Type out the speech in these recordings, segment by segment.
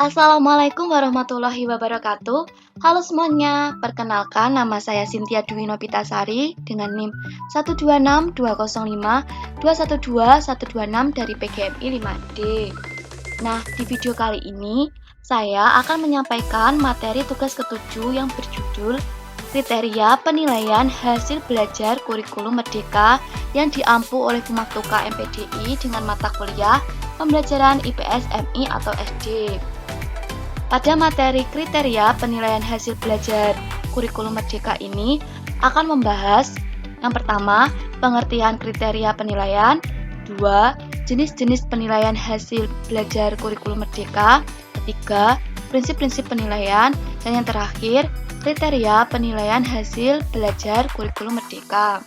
Assalamualaikum warahmatullahi wabarakatuh. Halo semuanya, perkenalkan nama saya Cynthia Dwi Nopitasari dengan NIM 1262052122126 dari PGMI 5D. Nah, di video kali ini saya akan menyampaikan materi tugas ketujuh yang berjudul Kriteria Penilaian Hasil Belajar Kurikulum Merdeka yang diampu oleh Pumaktuka MPDI dengan mata kuliah Pembelajaran IPS MI atau SD. Pada materi kriteria penilaian hasil belajar kurikulum merdeka ini akan membahas yang pertama, pengertian kriteria penilaian, 2. Jenis-jenis penilaian hasil belajar kurikulum merdeka, ketiga, prinsip-prinsip penilaian, dan yang terakhir, kriteria penilaian hasil belajar kurikulum merdeka.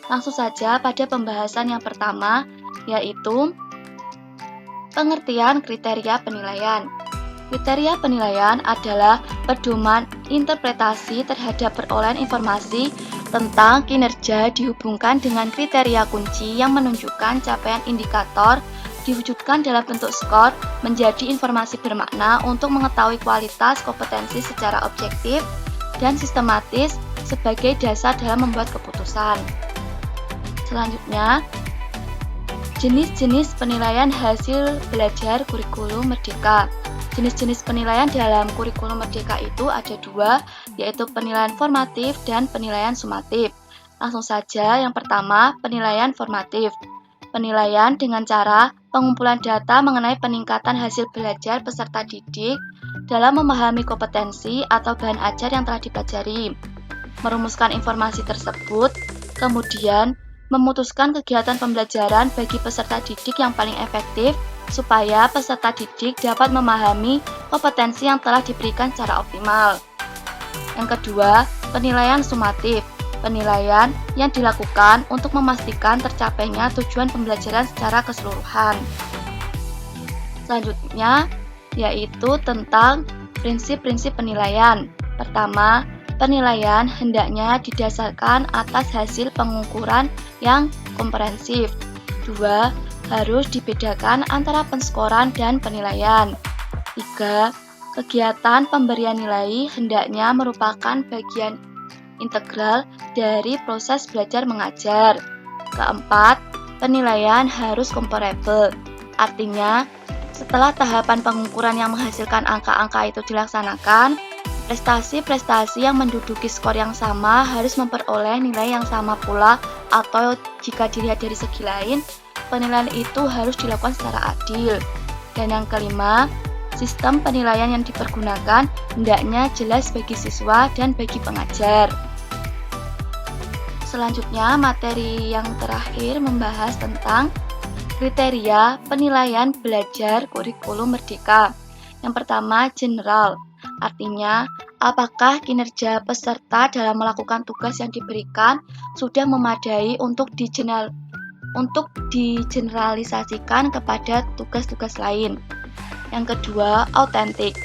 Langsung saja pada pembahasan yang pertama, yaitu pengertian kriteria penilaian. Kriteria penilaian adalah pedoman interpretasi terhadap perolehan informasi tentang kinerja dihubungkan dengan kriteria kunci yang menunjukkan capaian indikator diwujudkan dalam bentuk skor menjadi informasi bermakna untuk mengetahui kualitas kompetensi secara objektif dan sistematis sebagai dasar dalam membuat keputusan. Selanjutnya, jenis-jenis penilaian hasil belajar kurikulum merdeka. Jenis-jenis penilaian dalam kurikulum merdeka itu ada dua, yaitu penilaian formatif dan penilaian sumatif. Langsung saja, yang pertama, penilaian formatif. Penilaian dengan cara pengumpulan data mengenai peningkatan hasil belajar peserta didik dalam memahami kompetensi atau bahan ajar yang telah dipelajari, merumuskan informasi tersebut, kemudian memutuskan kegiatan pembelajaran bagi peserta didik yang paling efektif supaya peserta didik dapat memahami kompetensi yang telah diberikan secara optimal. Yang kedua, penilaian sumatif. Penilaian yang dilakukan untuk memastikan tercapainya tujuan pembelajaran secara keseluruhan. Selanjutnya, yaitu tentang prinsip-prinsip penilaian. Pertama, penilaian hendaknya didasarkan atas hasil pengukuran yang komprehensif. 2. Harus dibedakan antara penskoran dan penilaian. 3. Kegiatan pemberian nilai hendaknya merupakan bagian integral dari proses belajar mengajar. Keempat, penilaian harus comparable. Artinya, setelah tahapan pengukuran yang menghasilkan angka-angka itu dilaksanakan, prestasi-prestasi yang menduduki skor yang sama harus memperoleh nilai yang sama pula, atau jika dilihat dari segi lain, penilaian itu harus dilakukan secara adil. Dan yang kelima, sistem penilaian yang dipergunakan hendaknya jelas bagi siswa dan bagi pengajar. Selanjutnya, materi yang terakhir membahas tentang kriteria penilaian belajar kurikulum merdeka. Yang pertama, general. Artinya, apakah kinerja peserta dalam melakukan tugas yang diberikan sudah memadai untuk digeneralisasikan kepada tugas-tugas lain. Yang kedua, autentik.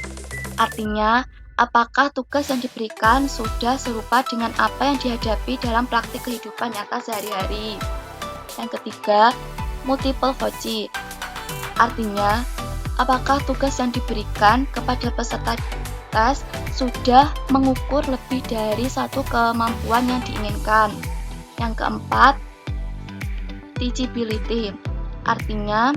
Artinya, apakah tugas yang diberikan sudah serupa dengan apa yang dihadapi dalam praktik kehidupan nyata sehari-hari. Yang ketiga, multiple voci. Artinya, apakah tugas yang diberikan kepada peserta tes sudah mengukur lebih dari satu kemampuan yang diinginkan. Yang keempat, teachability. Artinya,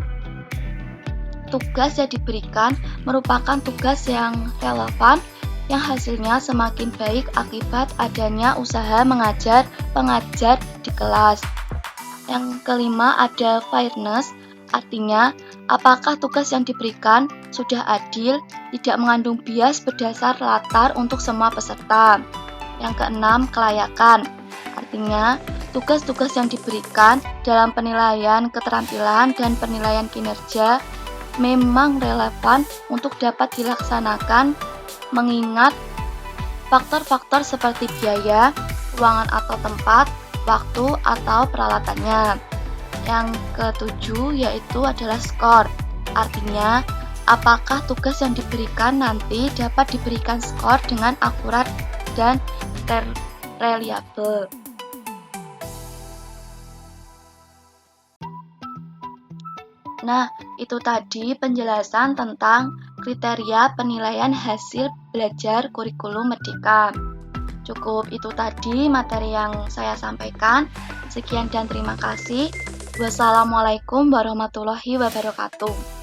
tugas yang diberikan merupakan tugas yang relevan yang hasilnya semakin baik akibat adanya usaha mengajar pengajar di kelas. Yang kelima ada fairness, artinya apakah tugas yang diberikan sudah adil, tidak mengandung bias berdasar latar untuk semua peserta. Yang keenam, kelayakan, artinya tugas-tugas yang diberikan dalam penilaian keterampilan dan penilaian kinerja memang relevan untuk dapat dilaksanakan mengingat faktor-faktor seperti biaya, ruangan atau tempat, waktu atau peralatannya. Yang ketujuh yaitu adalah skor, artinya apakah tugas yang diberikan nanti dapat diberikan skor dengan akurat dan reliabel. Nah, itu tadi penjelasan tentang kriteria penilaian hasil belajar kurikulum Merdeka. Cukup itu tadi materi yang saya sampaikan. Sekian dan terima kasih. Wassalamualaikum warahmatullahi wabarakatuh.